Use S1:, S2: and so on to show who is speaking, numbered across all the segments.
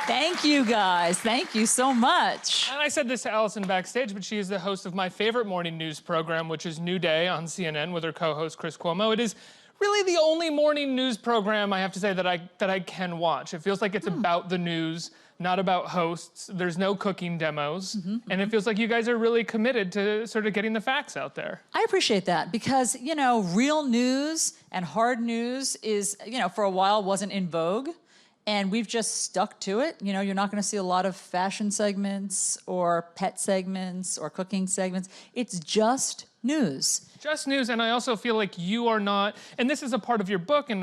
S1: Thank you, guys. Thank you so much.
S2: And I said this to Alisyn backstage, but she is the host of my favorite morning news program, which is New Day on CNN with her co-host Chris Cuomo. It is really the only morning news program, I have to say, that I can watch. It feels like it's about the news, not about hosts. There's no cooking demos. And it feels like you guys are really committed to sort of getting the facts out there.
S1: I appreciate that because, you know, real news and hard news is, you know, for a while wasn't in vogue. And we've just stuck to it. You know, you're not going to see a lot of fashion segments or pet segments or cooking segments. It's just news.
S2: Just news, and I also feel like you are not, and this is a part of your book and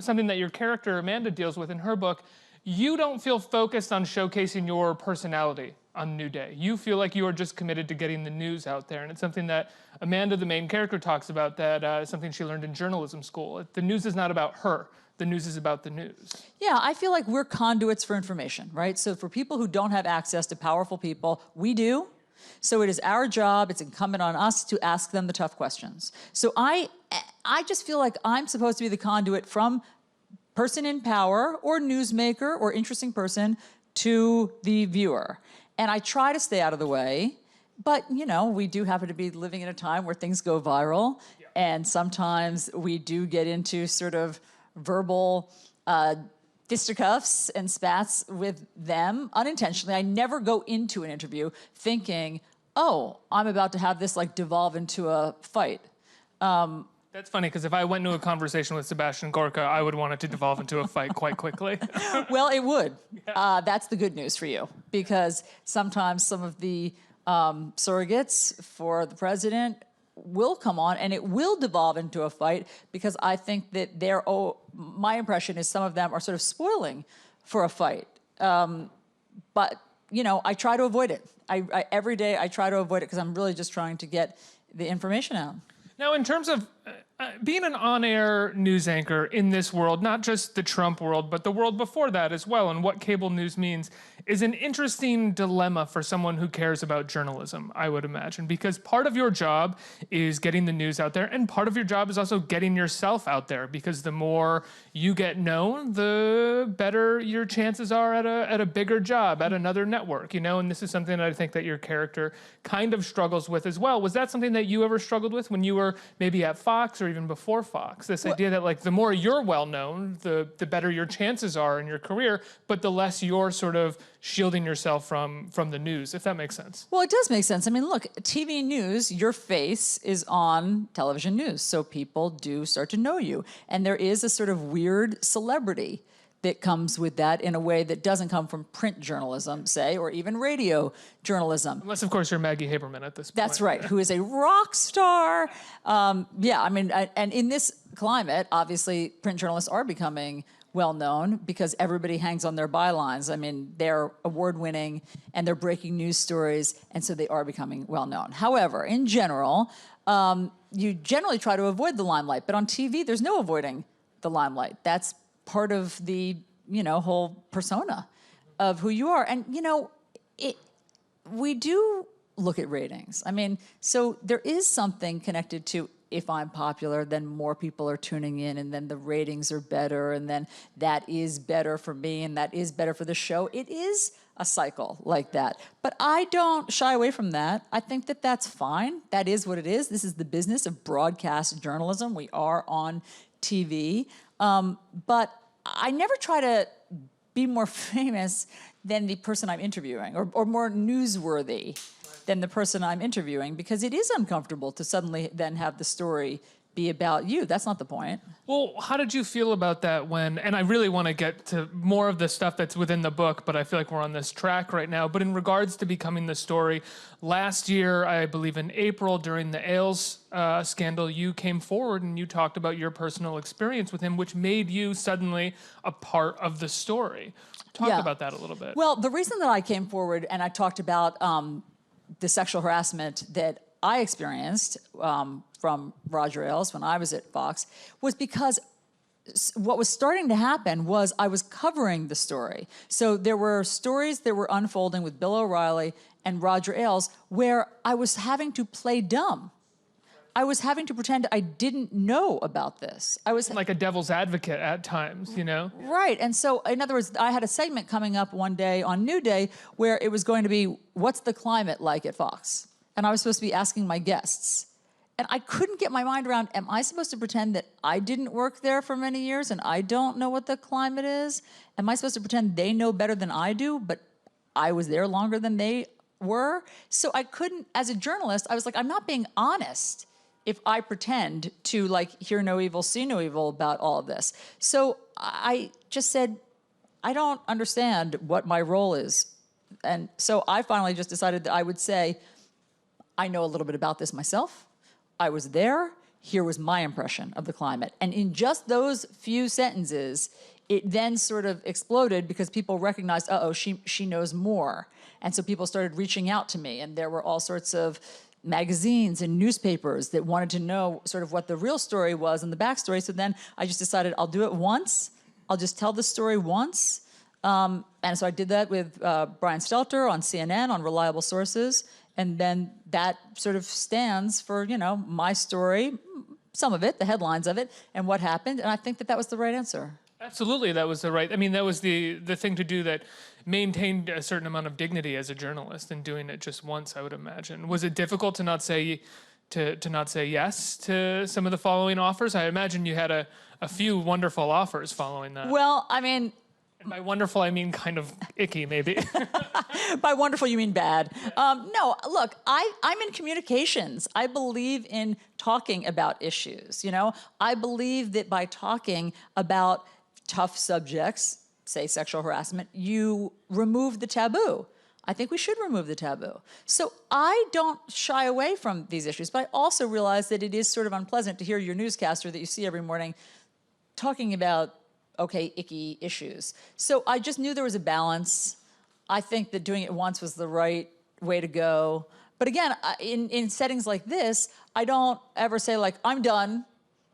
S2: something that your character Amanda deals with in her book, you don't feel focused on showcasing your personality on New Day. You feel like you are just committed to getting the news out there, and it's something that Amanda, the main character, talks about, that something she learned in journalism school. The news is not about her. The news is about the news. Yeah,
S1: I feel like we're conduits for information, right? So for people who don't have access to powerful people, we do. So it is our job, it's incumbent on us to ask them the tough questions. So I just feel like I'm supposed to be the conduit from person in power or newsmaker or interesting person to the viewer. And I try to stay out of the way, but you know, we do happen to be living in a time where things go viral. Yeah. And sometimes we do get into sort of verbal fisticuffs and spats with them unintentionally. I never go into an interview thinking, oh, I'm about to have this like devolve into a fight.
S2: That's funny, because if I went into a conversation with Sebastian Gorka, I would want it to devolve into a fight quite quickly.
S1: Well, it would. Yeah. That's the good news for you, because sometimes some of the surrogates for the president will come on and it will devolve into a fight, because I think that my impression is some of them are sort of spoiling for a fight. But, you know, I try to avoid it. Every day I try to avoid it because I'm really just trying to get the information out.
S2: Now, in terms of being an on-air news anchor in this world, not just the Trump world, but the world before that as well, and what cable news means, is an interesting dilemma for someone who cares about journalism, I would imagine, because part of your job is getting the news out there, and part of your job is also getting yourself out there, because the more you get known, the better your chances are at a bigger job, at another network, you know, and this is something that I think that your character kind of struggles with as well. Was that something that you ever struggled with when you were maybe at Fox or even before Fox? This idea that like the more you're well known, the better your chances are in your career, but the less you're sort of shielding yourself from the news, if that makes sense.
S1: Well, it does make sense. I mean, look, TV news, your face is on television news, so people do start to know you. And there is a sort of weird celebrity that comes with that in a way that doesn't come from print journalism, say, or even radio journalism.
S2: Unless, of course, you're Maggie Haberman at this point.
S1: That's right, who is a rock star. Yeah, I mean, and in this climate, obviously, print journalists are becoming well-known because everybody hangs on their bylines. I mean, they're award-winning and they're breaking news stories, and so they are becoming well-known. However, in general, you generally try to avoid the limelight, but on TV, there's no avoiding the limelight. That's part of the, you know, whole persona of who you are. And, you know, we do look at ratings. I mean, so there is something connected to, if I'm popular, then more people are tuning in, and then the ratings are better, and then that is better for me, and that is better for the show. It is a cycle like that. But I don't shy away from that. I think that that's fine. That is what it is. This is the business of broadcast journalism. We are on TV. But I never try to be more famous than the person I'm interviewing, or more newsworthy than the person I'm interviewing, because it is uncomfortable to suddenly then have the story be about you. That's not the point.
S2: Well, how did you feel about that when, and I really want to get to more of the stuff that's within the book, but I feel like we're on this track right now, but in regards to becoming the story, last year, I believe in April, during the Ailes scandal, you came forward and you talked about your personal experience with him, which made you suddenly a part of the story. Talk about that a little bit.
S1: Well, the reason that I came forward and I talked about the sexual harassment that I experienced from Roger Ailes when I was at Fox was because what was starting to happen was I was covering the story. So there were stories that were unfolding with Bill O'Reilly and Roger Ailes where I was having to play dumb. I was having to pretend I didn't know about this. I was
S2: like a devil's advocate at times, you know?
S1: right. And so, in other words, I had a segment coming up one day on New Day where it was going to be, what's the climate like at Fox? And I was supposed to be asking my guests. And I couldn't get my mind around, am I supposed to pretend that I didn't work there for many years and I don't know what the climate is? Am I supposed to pretend they know better than I do, but I was there longer than they were? So I couldn't, as a journalist, I was like, I'm not being honest if I pretend to like hear no evil, see no evil about all of this. So I just said, I don't understand what my role is. And so I finally just decided that I would say, I know a little bit about this myself. I was there. Here was my impression of the climate. And in just those few sentences, it then sort of exploded because people recognized, uh-oh, she knows more. And so people started reaching out to me, and there were all sorts of magazines and newspapers that wanted to know sort of what the real story was and the backstory. So then I just decided I'll do it once. I'll just tell the story once. And so I did that with Brian Stelter on CNN, on reliable sources. And then that sort of stands for, you know, my story, some of it, the headlines of it, and what happened. And I think that that was the right answer.
S2: Absolutely, that was the right. I mean, that was the thing to do that maintained a certain amount of dignity as a journalist, and doing it just once, I would imagine. Was it difficult to not say yes to some of the following offers? I imagine you had a few wonderful offers following that.
S1: Well, I mean,
S2: and by wonderful, I mean kind of icky, maybe.
S1: by wonderful, you mean bad. No, look, I'm in communications. I believe in talking about issues, you know? I believe that by talking about tough subjects, say sexual harassment, you remove the taboo. I think we should remove the taboo. So I don't shy away from these issues, but I also realize that it is sort of unpleasant to hear your newscaster that you see every morning talking about, okay, icky issues. So I just knew there was a balance. I think that doing it once was the right way to go. But again, in settings like this, I don't ever say like, I'm done.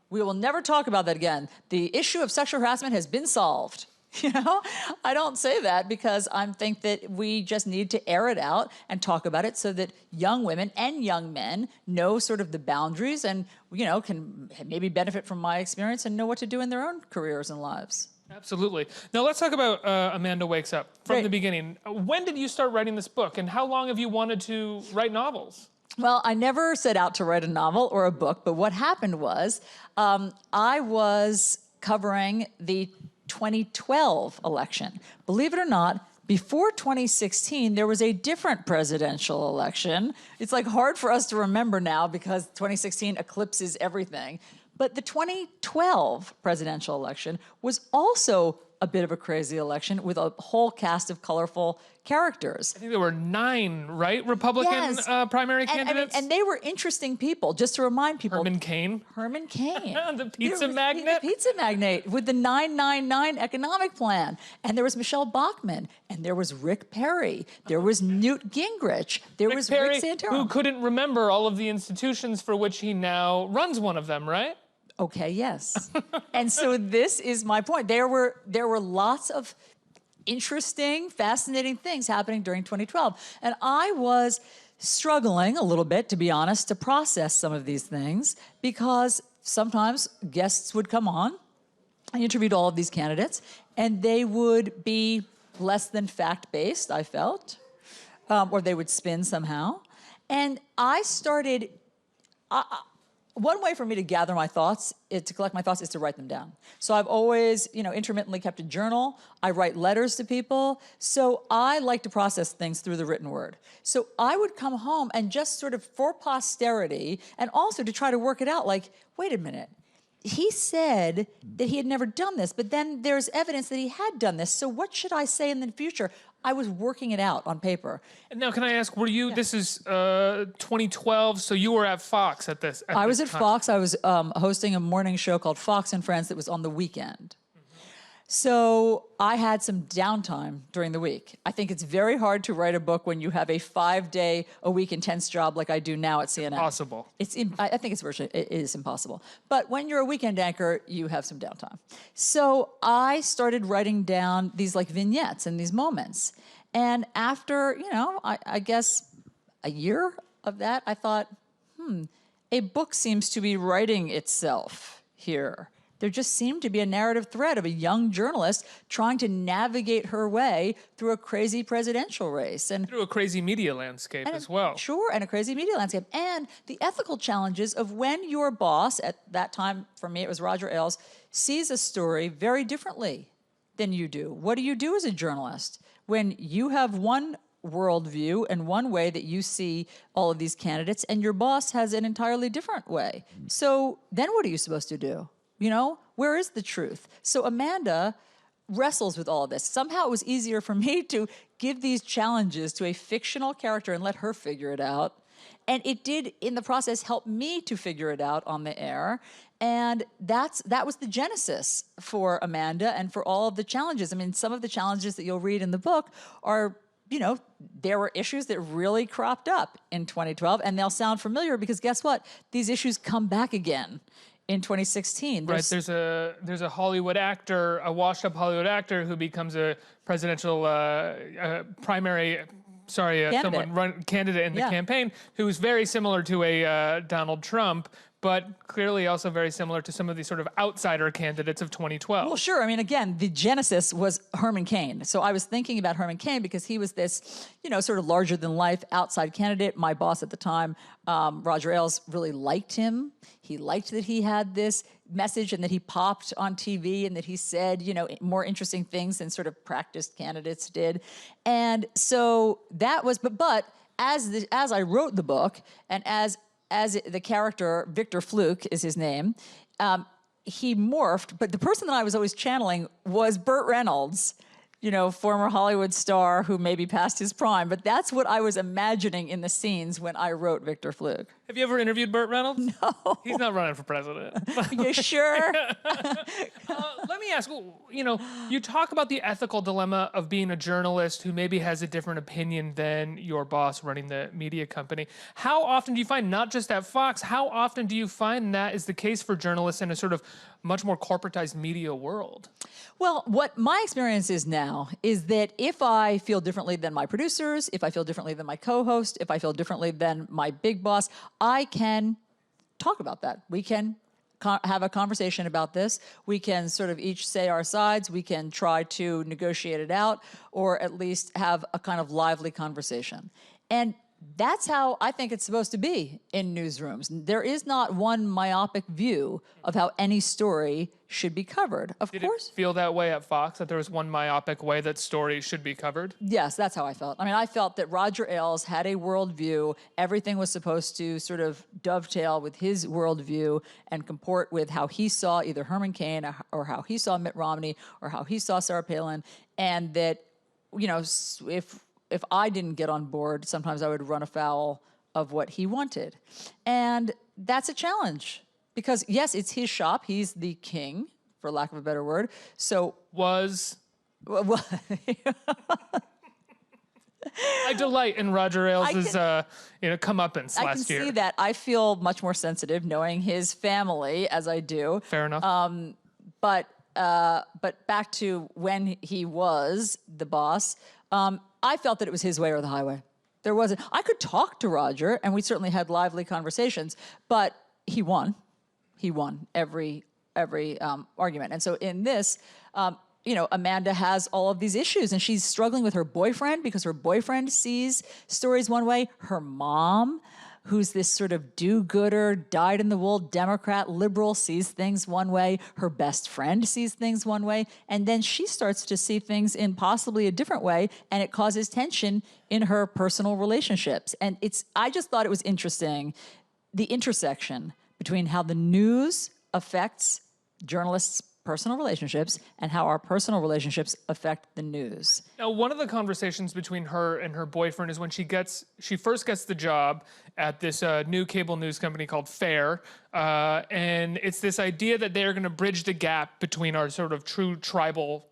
S1: We will never talk about that again. The issue of sexual harassment has been solved. You know, I don't say that because I think that we just need to air it out and talk about it so that young women and young men know sort of the boundaries and, you know, can maybe benefit from my experience and know what to do in their own careers and lives.
S2: Absolutely. Now let's talk about Amanda Wakes Up from
S1: Great.
S2: the beginning. When did you start writing this book, and how long have you wanted to write novels?
S1: Well, I never set out to write a novel or a book, but what happened was I was covering the 2012 election. Believe it or not, before 2016, there was a different presidential election. It's like hard for us to remember now because 2016 eclipses everything. But the 2012 presidential election was also a bit of a crazy election with a whole cast of colorful characters.
S2: I think there were 9, right, Republican
S1: Yes.
S2: primary candidates?
S1: And they were interesting people, just to remind people.
S2: Herman Cain.
S1: Herman Cain.
S2: The pizza
S1: The
S2: magnate.
S1: pizza magnate with the 999 economic plan. And there was Michelle Bachmann. And there was Rick Perry. There was Newt Gingrich. There was
S2: Perry,
S1: Rick Santorum.
S2: who couldn't remember all of the institutions for which he now runs one of them, right?
S1: Okay, yes. And so this is my point. There were lots of interesting, fascinating things happening during 2012. And I was struggling a little bit, to be honest, to process some of these things because sometimes guests would come on. I interviewed all of these candidates, and they would be less than fact-based, I felt, or they would spin somehow. And I started... one way for me to gather my thoughts, to collect my thoughts, is to write them down. So I've always, you know, intermittently kept a journal. I write letters to people. So I like to process things through the written word. So I would come home and just sort of for posterity, and also to try to work it out, like, wait a minute. He said that he had never done this, but then there's evidence that he had done this. So what should I say in the future? I was working it out on paper.
S2: And now, can I ask, were you, this is 2012, so you were at Fox at this
S1: I was at
S2: time.
S1: Fox. I was hosting a morning show called Fox and Friends that was on the weekend. So I had some downtime during the week. I think it's very hard to write a book when you have a 5-day-a-week intense job like I do now at CNN.
S2: Impossible.
S1: I think it is impossible. But when you're a weekend anchor, you have some downtime. So I started writing down these like vignettes and these moments. And after, you know, I guess a year of that, I thought, a book seems to be writing itself here. There just seemed to be a narrative thread of a young journalist trying to navigate her way through a crazy presidential race. And
S2: through a crazy media landscape as well.
S1: Sure, and a crazy media landscape. And the ethical challenges of when your boss, at that time, for me, it was Roger Ailes, sees a story very differently than you do. What do you do as a journalist when you have one worldview and one way that you see all of these candidates and your boss has an entirely different way? So then what are you supposed to do? You know, where is the truth? So Amanda wrestles with all of this. Somehow it was easier for me to give these challenges to a fictional character and let her figure it out. And it did, in the process, help me to figure it out on the air. And that was the genesis for Amanda and for all of the challenges. I mean, some of the challenges that you'll read in the book are, you know, there were issues that really cropped up in 2012, and they'll sound familiar because guess what? These issues come back again in 2016.
S2: There's a Hollywood actor, a washed-up Hollywood actor who becomes a presidential candidate in the campaign, who's very similar to a Donald Trump, but clearly also very similar to some of these sort of outsider candidates of 2012.
S1: Well, sure. I mean, again, the genesis was Herman Cain. So I was thinking about Herman Cain because he was this, you know, sort of larger-than-life outside candidate. My boss at the time, Roger Ailes, really liked him. He liked that he had this message and that he popped on TV and that he said, you know, more interesting things than sort of practiced candidates did. And so that was, but as I wrote the book and as the character, Victor Fluke is his name, he morphed, but the person that I was always channeling was Burt Reynolds, you know, former Hollywood star who maybe passed his prime, but that's what I was imagining in the scenes when I wrote Victor Fluke.
S2: Have you ever interviewed Burt Reynolds?
S1: No.
S2: He's not running for president.
S1: You sure?
S2: Let me ask, you know, you talk about the ethical dilemma of being a journalist who maybe has a different opinion than your boss running the media company. How often do you find, not just at Fox, how often do you find that is the case for journalists in a sort of much more corporatized media world?
S1: Well, what my experience is now is that if I feel differently than my producers, if I feel differently than my co-host, if I feel differently than my big boss, I can talk about that. We can have a conversation about this. We can sort of each say our sides. We can try to negotiate it out or at least have a kind of lively conversation. And that's how I think it's supposed to be in newsrooms. There is not one myopic view of how any story should be covered. Of course.
S2: Did it feel that way at Fox, that there was one myopic way that stories should be covered?
S1: Yes, that's how I felt. I mean, I felt that Roger Ailes had a worldview. Everything was supposed to sort of dovetail with his worldview and comport with how he saw either Herman Cain or how he saw Mitt Romney or how he saw Sarah Palin. And that, you know, if I didn't get on board, sometimes I would run afoul of what he wanted. And that's a challenge because, yes, it's his shop. He's the king, for lack of a better word. So
S2: Was.
S1: well,
S2: I delight in Roger Ailes' comeuppance
S1: I
S2: last
S1: can
S2: year.
S1: see that. I feel much more sensitive knowing his family as I do.
S2: Fair enough.
S1: But back to when he was the boss, I felt that it was his way or the highway. There wasn't. I could talk to Roger, and we certainly had lively conversations, but he won. He won every argument. And so in this, you know, Amanda has all of these issues, and she's struggling with her boyfriend because her boyfriend sees stories one way. Her mom, who's this sort of do-gooder, dyed-in-the-wool Democrat liberal, sees things one way. Her best friend sees things one way. And then she starts to see things in possibly a different way, and it causes tension in her personal relationships. And I just thought it was interesting, the intersection between how the news affects journalists' personal relationships and how our personal relationships affect the news.
S2: Now, one of the conversations between her and her boyfriend is when she first gets the job at this new cable news company called FAIR, and it's this idea that they're going to bridge the gap between our sort of two tribal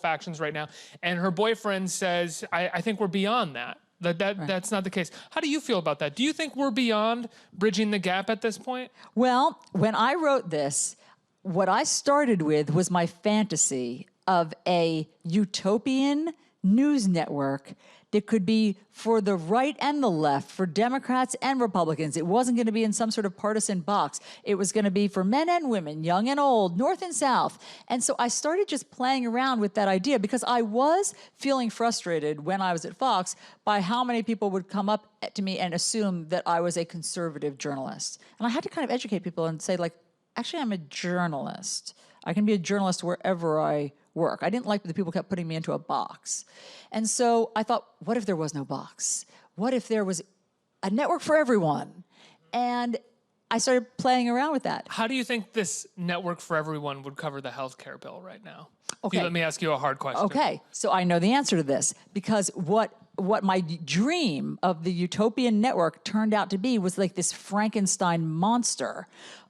S2: factions right now. And her boyfriend says, I think we're beyond that. That's not the case. How do you feel about that? Do you think we're beyond bridging the gap at this point?
S1: Well, when I wrote this, what I started with was my fantasy of a utopian news network that could be for the right and the left, for Democrats and Republicans. It wasn't going to be in some sort of partisan box. It was going to be for men and women, young and old, North and South. And so I started just playing around with that idea because I was feeling frustrated when I was at Fox by how many people would come up to me and assume that I was a conservative journalist. And I had to kind of educate people and say, like, actually, I'm a journalist. I can be a journalist wherever I work. I didn't like that people kept putting me into a box. And so I thought, what if there was no box? What if there was a network for everyone? And I started playing around with that.
S2: How do you think this network for everyone would cover the healthcare bill right now?
S1: Okay.
S2: Let me ask you a hard question.
S1: Okay, so I know the answer to this because what my dream of the utopian network turned out to be was like this Frankenstein monster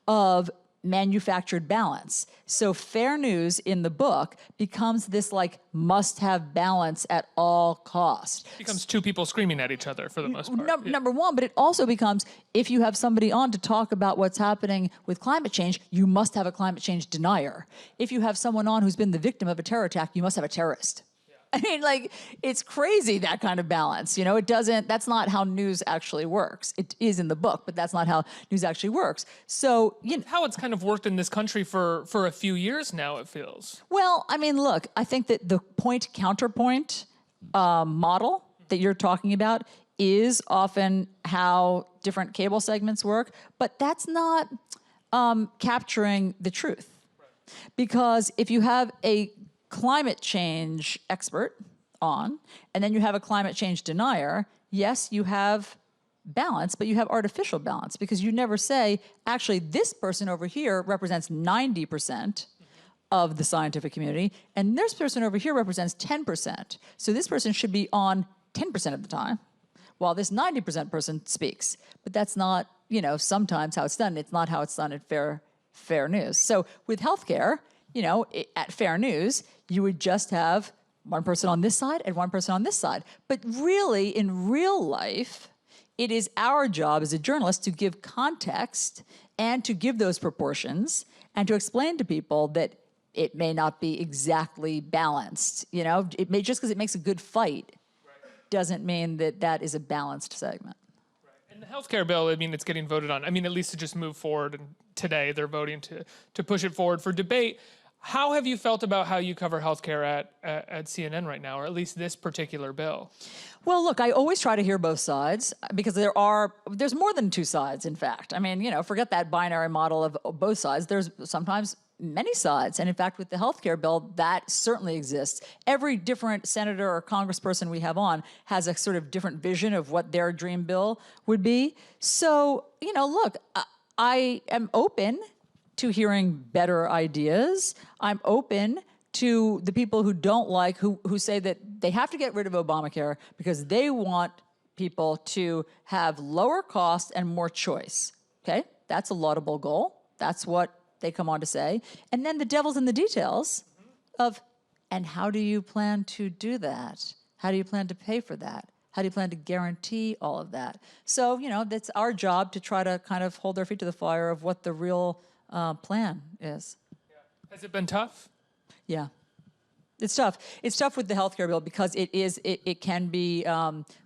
S1: of manufactured balance. So fair news in the book becomes this like must-have balance at all costs.
S2: It becomes two people screaming at each other for the most part.
S1: Number one, but it also becomes if you have somebody on to talk about what's happening with climate change, you must have a climate change denier. If you have someone on who's been the victim of a terror attack, you must have a terrorist. I mean, like, it's crazy, that kind of balance. You know, that's not how news actually works. It is in the book, but that's not how news actually works. So, you know.
S2: How it's kind of worked in this country for a few years now, it feels.
S1: Well, I mean, look, I think that the point-counterpoint model that you're talking about is often how different cable segments work, but that's not capturing the truth. Because if you have a climate change expert on, and then you have a climate change denier, yes, you have balance, but you have artificial balance because you never say, actually, this person over here represents 90% of the scientific community, and this person over here represents 10%. So this person should be on 10% of the time, while this 90% person speaks. But that's not, you know, sometimes how it's done. It's not how it's done at fair news. So with healthcare, you know, at fair news, you would just have one person on this side and one person on this side. But really, in real life, it is our job as a journalist to give context and to give those proportions and to explain to people that it may not be exactly balanced. You know, it may, just because it makes a good fight doesn't mean that that is a balanced segment.
S2: And the healthcare bill, I mean, it's getting voted on. I mean, at least to just move forward. And today they're voting to push it forward for debate. How have you felt about how you cover healthcare at CNN right now, or at least this particular bill?
S1: Well, look, I always try to hear both sides because there's more than two sides, in fact. I mean, you know, forget that binary model of both sides. There's sometimes many sides. And in fact, with the healthcare bill, that certainly exists. Every different senator or congressperson we have on has a sort of different vision of what their dream bill would be. So, you know, look, I am open to hearing better ideas. I'm open to the people who don't like, who say that they have to get rid of Obamacare because they want people to have lower cost and more choice. Okay, that's a laudable goal. That's what they come on to say. And then the devil's in the details of, and how do you plan to do that? How do you plan to pay for that? How do you plan to guarantee all of that? So, you know, that's our job to try to kind of hold their feet to the fire of what the real plan is.
S2: Yeah. Has it been tough?
S1: Yeah, it's tough. It's tough with the healthcare bill because it can be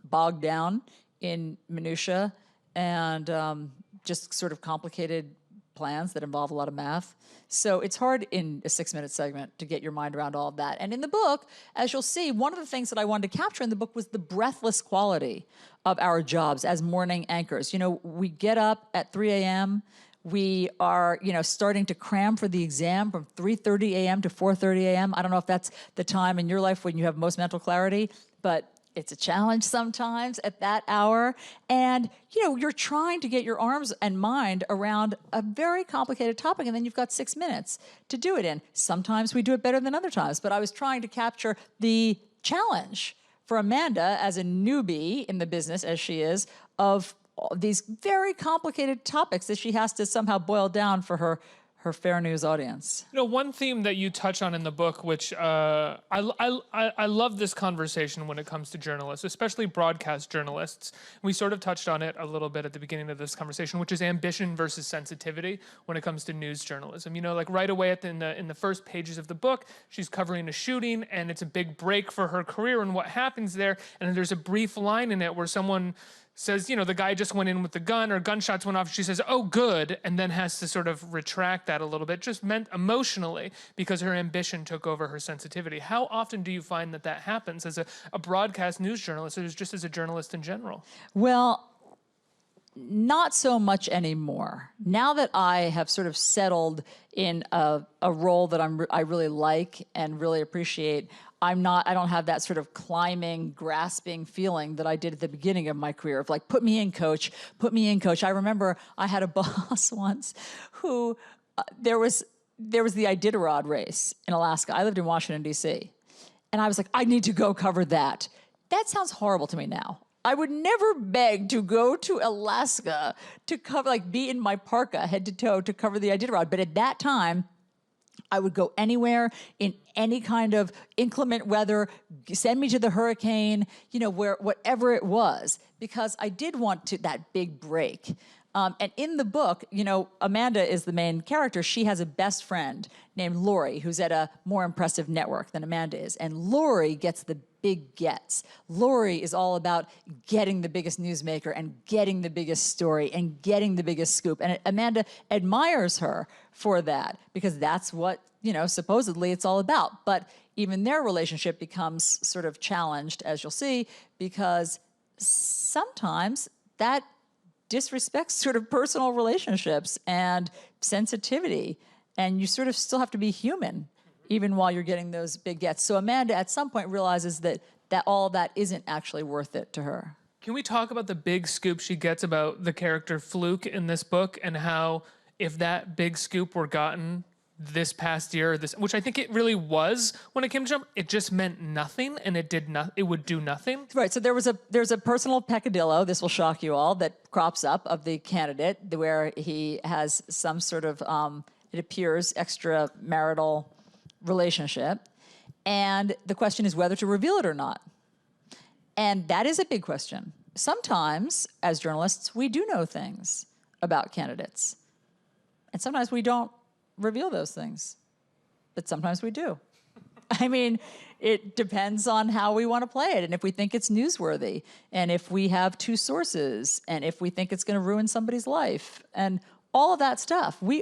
S1: bogged down in minutia and just sort of complicated plans that involve a lot of math. So it's hard in a 6-minute segment to get your mind around all of that. And in the book, as you'll see, one of the things that I wanted to capture in the book was the breathless quality of our jobs as morning anchors. You know, we get up at 3 a.m., we are, you know, starting to cram for the exam from 3:30 a.m. to 4:30 a.m. I don't know if that's the time in your life when you have most mental clarity, but it's a challenge sometimes at that hour. And, you know, you're trying to get your arms and mind around a very complicated topic, and then you've got 6 minutes to do it in. Sometimes we do it better than other times, but I was trying to capture the challenge for Amanda as a newbie in the business, as she is, of these very complicated topics that she has to somehow boil down for her fair news audience.
S2: You know, one theme that you touch on in the book, which I love this conversation when it comes to journalists, especially broadcast journalists. We sort of touched on it a little bit at the beginning of this conversation, which is ambition versus sensitivity when it comes to news journalism. You know, like right away in the first pages of the book, she's covering a shooting, and it's a big break for her career and what happens there. And there's a brief line in it where someone says, you know, the guy just went in with the gun or gunshots went off. She says, oh, good, and then has to sort of retract that a little bit, just meant emotionally because her ambition took over her sensitivity. How often do you find that that happens as a broadcast news journalist or just as a journalist in general?
S1: Well, not so much anymore. Now that I have sort of settled in a role that I really like and really appreciate, I don't have that sort of climbing, grasping feeling that I did at the beginning of my career of like, put me in, coach, put me in, coach. I remember I had a boss once who, there was the Iditarod race in Alaska. I lived in Washington, D.C. And I was like, I need to go cover that. That sounds horrible to me now. I would never beg to go to Alaska to cover, like be in my parka head to toe to cover the Iditarod. But at that time, I would go anywhere in any kind of inclement weather, send me to the hurricane, you know, whatever it was, because I did want that big break. And in the book, you know, Amanda is the main character. She has a best friend named Lori, who's at a more impressive network than Amanda is. And Lori gets the big gets. Lori is all about getting the biggest newsmaker and getting the biggest story and getting the biggest scoop. And Amanda admires her for that because that's what, you know, supposedly it's all about. But even their relationship becomes sort of challenged, as you'll see, because sometimes that disrespects sort of personal relationships and sensitivity. And you sort of still have to be human even while you're getting those big gets. So Amanda at some point realizes that all that isn't actually worth it to her.
S2: Can we talk about the big scoop she gets about the character Fluke in this book and how if that big scoop were gotten this past year, which I think it really was when it came to Trump, it just meant nothing and it would do nothing?
S1: Right, so there's a personal peccadillo, this will shock you all, that crops up of the candidate where he has some sort of, it appears, extramarital relationship. And the question is whether to reveal it or not. And that is a big question. Sometimes, as journalists, we do know things about candidates. And sometimes we don't reveal those things. But sometimes we do. I mean, it depends on how we want to play it and if we think it's newsworthy and if we have two sources and if we think it's going to ruin somebody's life and all of that stuff. We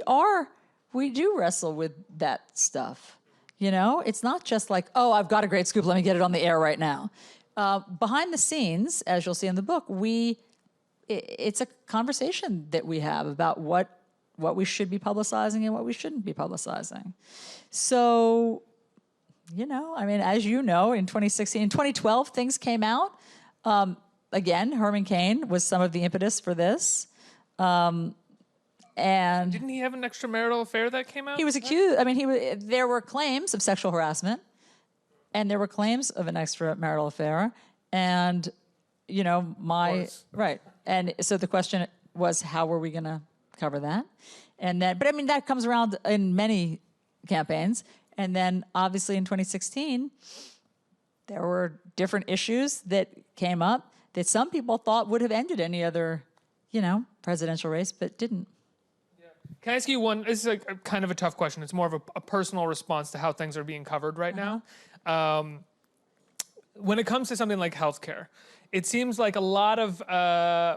S1: do wrestle with that stuff. You know, it's not just like, oh, I've got a great scoop, let me get it on the air right now. Behind the scenes, as you'll see in the book, it's a conversation that we have about what we should be publicizing and what we shouldn't be publicizing. So, you know, I mean, as you know, in 2016, in 2012, things came out. Again, Herman Cain was some of the impetus for this. And
S2: didn't he have an extramarital affair that came out?
S1: He was accused. I mean, there were claims of sexual harassment, and there were claims of an extramarital affair. And, you know, right. And so the question was, how were we going to cover that? And then, but I mean, that comes around in many campaigns. And then, obviously, in 2016, there were different issues that came up that some people thought would have ended any other, you know, presidential race, but didn't.
S2: Can I ask you one? This is a kind of a tough question. It's more of a personal response to how things are being covered right now. When it comes to something like healthcare, it seems like a lot of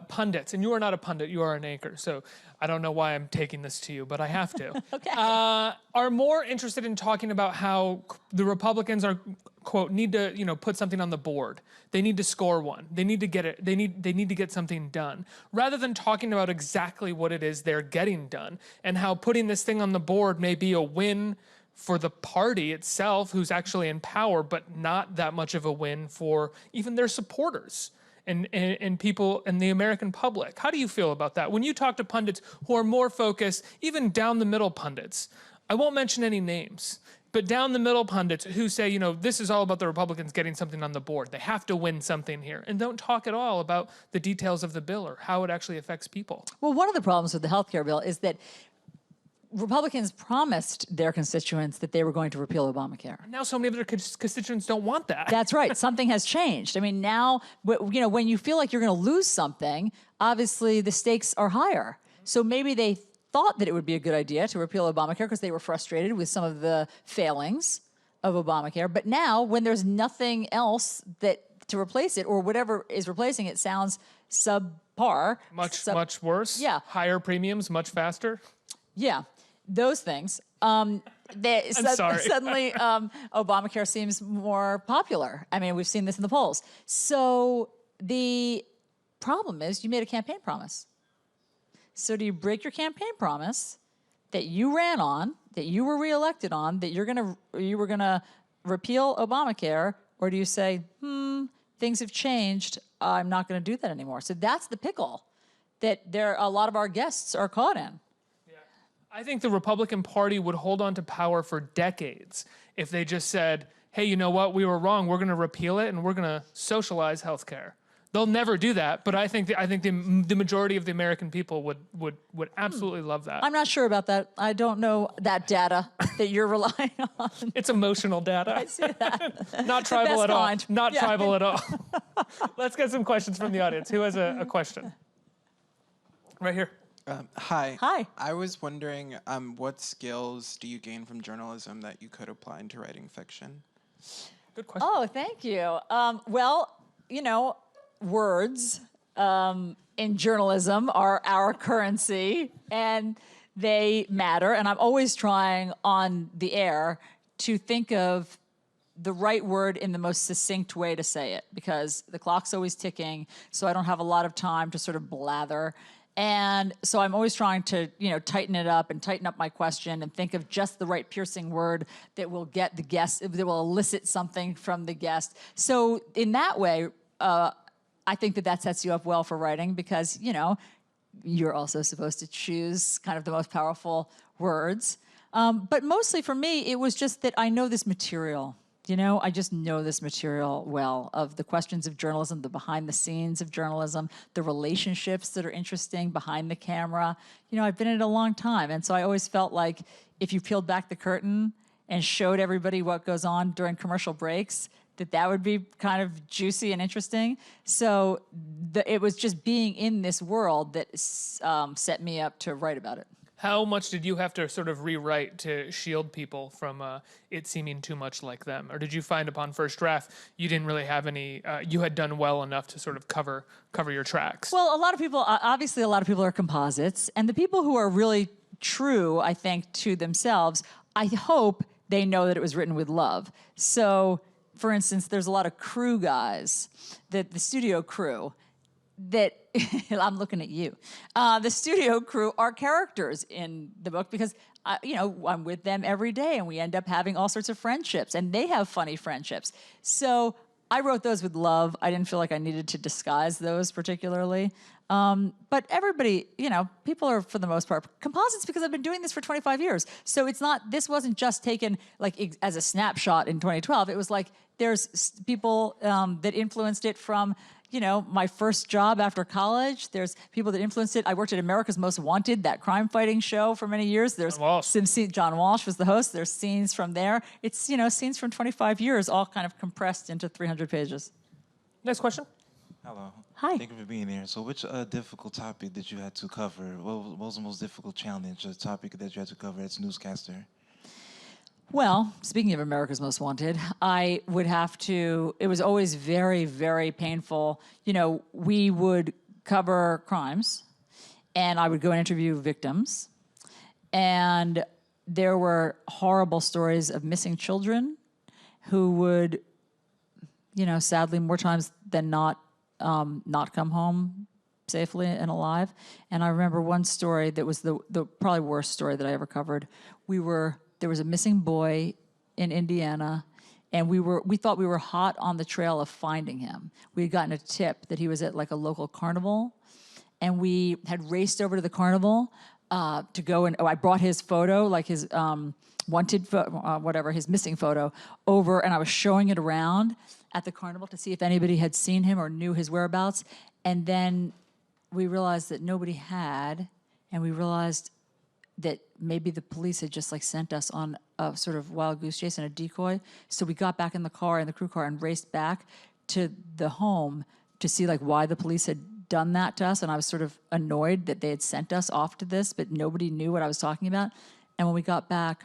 S2: pundits, and you are not a pundit, you are an anchor, so I don't know why I'm taking this to you, but I have to,
S1: Okay.
S2: are more interested in talking about how the Republicans are, quote, need to, you know, put something on the board. They need to score one. They need to get it. They need to get something done, rather than talking about exactly what it is they're getting done and how putting this thing on the board may be a win for the party itself, who's actually in power, but not that much of a win for even their supporters and people and the American public. How do you feel about that? When you talk to pundits who are more focused, even down the middle pundits, I won't mention any names, but down the middle pundits who say, you know, this is all about the Republicans getting something on the board. They have to win something here, and don't talk at all about the details of the bill or how it actually affects people.
S1: Well, one of the problems with the healthcare bill is that Republicans promised their constituents that they were going to repeal Obamacare.
S2: Now so many of their constituents don't want that.
S1: That's right. Something has changed. I mean, now, when you feel like you're going to lose something, obviously the stakes are higher. So maybe they thought that it would be a good idea to repeal Obamacare because they were frustrated with some of the failings of Obamacare. But now, when there's nothing else to replace it, or whatever is replacing it sounds subpar.
S2: Much worse?
S1: Yeah.
S2: Higher premiums, much faster?
S1: Yeah, those things. Suddenly, Obamacare seems more popular. I mean, we've seen this in the polls. So the problem is you made a campaign promise. So do you break your campaign promise that you ran on, that you were reelected on, that you were gonna repeal Obamacare, or do you say, things have changed, I'm not gonna do that anymore? So that's the pickle that a lot of our guests are caught in.
S2: I think the Republican Party would hold on to power for decades if they just said, hey, you know what, we were wrong, we're going to repeal it and we're going to socialize healthcare. They'll never do that, but I think the majority of the American people would absolutely love that.
S1: I'm not sure about that. I don't know that data that you're relying on.
S2: It's emotional data.
S1: I see that.
S2: Not tribal at all.
S1: Kind.
S2: Not tribal at all. Let's get some questions from the audience. Who has a question? Right here.
S3: Hi.
S1: Hi.
S3: I was wondering, what skills do you gain from journalism that you could apply into writing fiction?
S2: Good question.
S1: Oh, thank you. Well, words in journalism are our currency, and they matter. And I'm always trying on the air to think of the right word in the most succinct way to say it, because the clock's always ticking, so I don't have a lot of time to sort of blather. And so I'm always trying to, tighten it up and tighten up my question and think of just the right piercing word that will get the guest, that will elicit something from the guest. So in that way, I think that sets you up well for writing, because, you're also supposed to choose kind of the most powerful words. But mostly for me, it was just that I know this material. I just know this material well, of the questions of journalism, the behind the scenes of journalism, the relationships that are interesting behind the camera. I've been in it a long time. And so I always felt like if you peeled back the curtain and showed everybody what goes on during commercial breaks, that would be kind of juicy and interesting. So it was just being in this world that set me up to write about it.
S2: How much did you have to sort of rewrite to shield people from it seeming too much like them? Or did you find upon first draft you didn't really have any, you had done well enough to sort of cover your tracks?
S1: Well, obviously a lot of people are composites. And the people who are really true, I think, to themselves, I hope they know that it was written with love. So, for instance, there's a lot of crew guys, the studio crew, that I'm looking at you. The studio crew are characters in the book because, I'm with them every day and we end up having all sorts of friendships and they have funny friendships. So I wrote those with love. I didn't feel like I needed to disguise those particularly. But everybody, people are, for the most part, composites, because I've been doing this for 25 years. So this wasn't just taken like as a snapshot in 2012. It was like there's people that influenced it from, my first job after college. There's people that influenced it. I worked at America's Most Wanted, that crime-fighting show, for many years. There's some scenes. John Walsh was the host. There's scenes from there. It's, scenes from 25 years, all kind of compressed into 300 pages.
S2: Next question.
S4: Hello.
S1: Hi.
S4: Thank you for being here. So which difficult topic that you had to cover? What was the most difficult challenge or topic that you had to cover as newscaster?
S1: Well, speaking of America's Most Wanted, it was always very, very painful. We would cover crimes, and I would go and interview victims. And there were horrible stories of missing children who would, sadly, more times than not come home safely and alive. And I remember one story that was the probably worst story that I ever covered. There was a missing boy in Indiana, and we thought we were hot on the trail of finding him. We had gotten a tip that he was at like a local carnival, and we had raced over to the carnival to go, and I brought his photo, like his wanted his missing photo, over, and I was showing it around at the carnival to see if anybody had seen him or knew his whereabouts. And then we realized that nobody had, and we realized that maybe the police had just like sent us on a sort of wild goose chase and a decoy. So we got back in the car, in the crew car, and raced back to the home to see like why the police had done that to us. And I was sort of annoyed that they had sent us off to this, but nobody knew what I was talking about. And when we got back,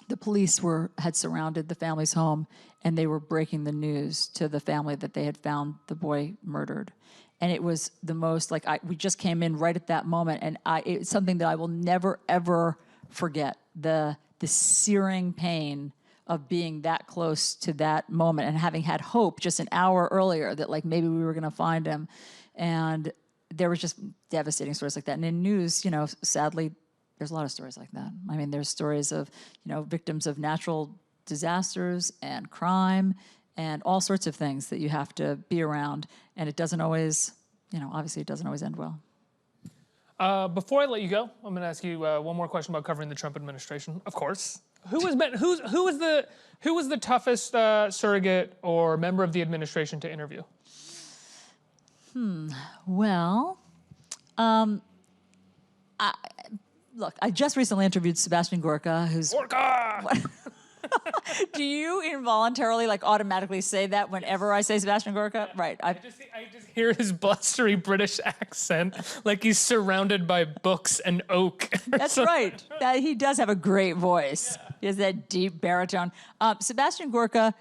S1: the police had surrounded the family's home, and they were breaking the news to the family that they had found the boy murdered. And it was the most, like, we just came in right at that moment, and it's something that I will never, ever forget, the searing pain of being that close to that moment and having had hope just an hour earlier that, like, maybe we were going to find him. And there was just devastating stories like that. And in news, you know, sadly, there's a lot of stories like that. I mean, there's stories of, you know, victims of natural disasters and crime and all sorts of things that you have to be around. And it doesn't always, you know, obviously it doesn't always end well.
S2: Before I let you go, I'm going to ask you one more question about covering the Trump administration. Of course, who was the toughest surrogate or member of the administration to interview?
S1: Well, look, I just recently interviewed Sebastian Gorka, who's...
S2: Gorka!
S1: Do you involuntarily, like, automatically say that whenever I say Sebastian Gorka? Right.
S2: I just hear his blustery British accent, like he's surrounded by books and oak.
S1: That's right. He does have a great voice. Yeah. He has that deep baritone. Sebastian Gorka,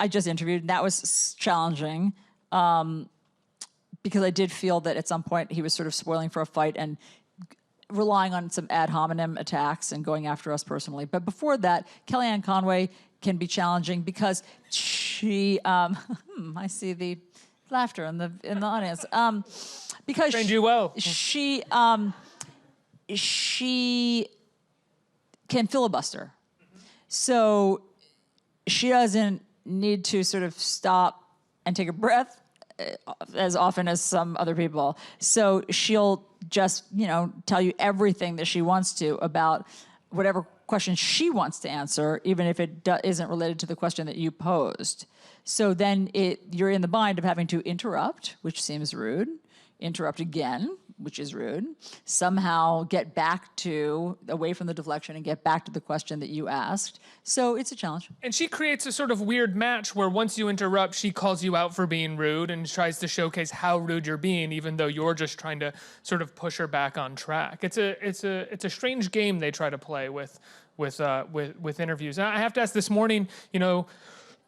S1: I just interviewed, and that was challenging because I did feel that at some point he was sort of spoiling for a fight and relying on some ad hominem attacks and going after us personally. But before that, Kellyanne Conway can be challenging because she, I see the laughter in the audience. Because
S2: trained you well.
S1: She can filibuster. So she doesn't need to sort of stop and take a breath as often as some other people. So she'll just, you know, tell you everything that she wants to about whatever question she wants to answer, even if it isn't related to the question that you posed. So then you're in the bind of having to interrupt, which seems rude, interrupt again, which is rude, somehow get back away from the deflection and get back to the question that you asked. So it's a challenge.
S2: And she creates a sort of weird match where once you interrupt, she calls you out for being rude and tries to showcase how rude you're being, even though you're just trying to sort of push her back on track. It's a strange game they try to play with interviews. And I have to ask, this morning, you know,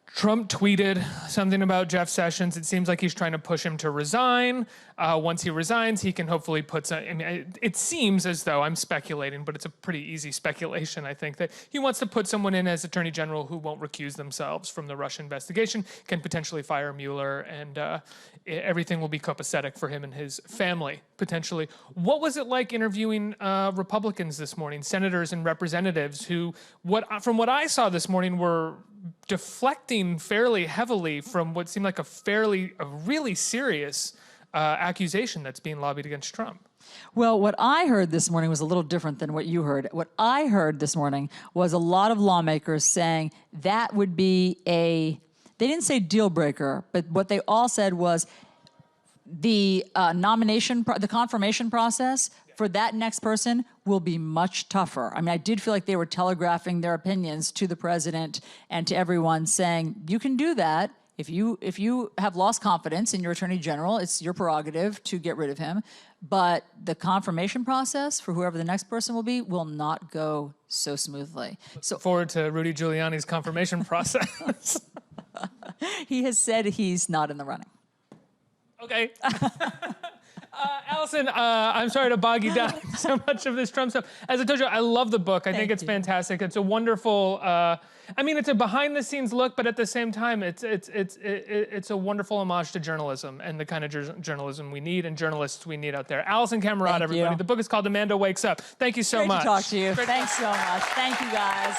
S2: Trump tweeted something about Jeff Sessions. It seems like he's trying to push him to resign. Once he resigns, he can hopefully put some... I mean, it seems as though, I'm speculating, but it's a pretty easy speculation, I think, that he wants to put someone in as Attorney General who won't recuse themselves from the Russia investigation, can potentially fire Mueller, and everything will be copacetic for him and his family, potentially. What was it like interviewing Republicans this morning, senators and representatives who, from what I saw this morning, were deflecting fairly heavily from what seemed like a really serious accusation that's being lobbied against Trump?
S1: Well, what I heard this morning was a little different than what you heard. What I heard this morning was a lot of lawmakers saying that would be they didn't say deal breaker, but what they all said was the the confirmation process for that next person will be much tougher. I mean, I did feel like they were telegraphing their opinions to the president and to everyone, saying, you can do that. If you have lost confidence in your attorney general, it's your prerogative to get rid of him. But the confirmation process for whoever the next person will be will not go so smoothly. So
S2: forward to Rudy Giuliani's confirmation process.
S1: He has said he's not in the running.
S2: Okay. Alisyn, I'm sorry to bog you down so much of this Trump stuff. As I told you, I love the book. I think it's fantastic. It's a wonderful, I mean, it's a behind-the-scenes look, but at the same time, it's a wonderful homage to journalism and the kind of journalism we need and journalists we need out there. Alisyn Camerota, everybody. The book is called Amanda Wakes Up. Thank you so much.
S1: Great to talk to you. Thanks so much. Thank you, guys.